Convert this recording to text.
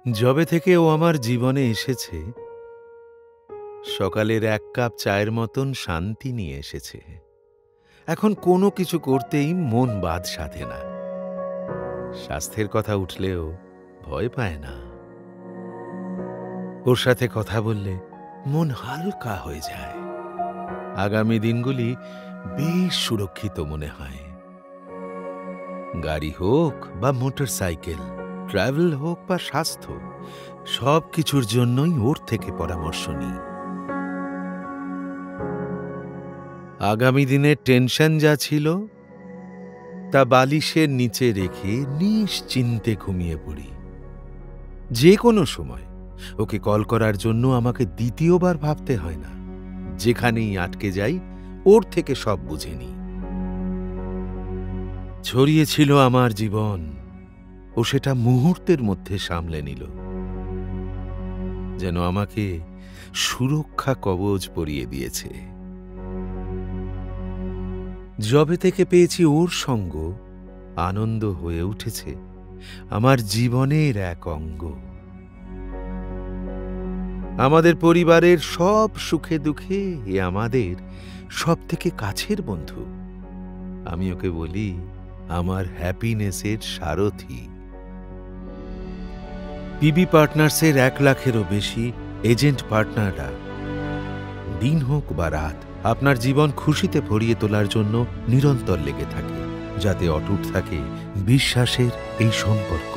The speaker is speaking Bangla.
যবে থেকে ও আমার জীবনে এসেছে, সকালের এক কাপ চায়ের মতন শান্তি নিয়ে এসেছে। এখন কোনো কিছু করতেই মন বাদ সাধে না। স্বাস্থ্যের কথা উঠলেও ভয় পায় না। ওর সাথে কথা বললে মন হালকা হয়ে যায়। আগামী দিনগুলি বেশ সুরক্ষিত মনে হয়। গাড়ি হোক বা মোটর সাইকেল, ট্রাভেল হোক বা স্বাস্থ্য, সব কিছুর জন্যই ওর থেকে পরামর্শ নিই। আগামী দিনের টেনশন যা ছিল তা বালিশের নিচে রেখে নিশ্চিন্তে ঘুমিয়ে পড়ি। যে কোনো সময় ওকে কল করার জন্য আমাকে দ্বিতীয়বার ভাবতে হয় না। যেখানেই আটকে যাই ওর থেকে সব বুঝে নিই। ছড়িয়েছিল আমার জীবন, ও সেটা মুহূর্তের মধ্যে সামলে নিল, যেন আমাকে সুরক্ষা কবচ পরিয়ে দিয়েছে। যবে থেকে পেয়েছি ওর সঙ্গ, আনন্দ হয়ে উঠেছে আমার জীবনের এক অঙ্গ। আমাদের পরিবারের সব সুখে দুঃখে এ আমাদের সব থেকে কাছের বন্ধু। আমি ওকে বলি আমার হ্যাপিনেসের সারথি। পিবি পার্টনার্সের 1 লাখেরও বেশি এজেন্ট পার্টনাররা দিন হোক বা রাত আপনার জীবন খুশিতে ভরিয়ে তোলার জন্য নিরন্তর লেগে থাকে, যাতে অটুট থাকে বিশ্বাসের এই সম্পর্ক।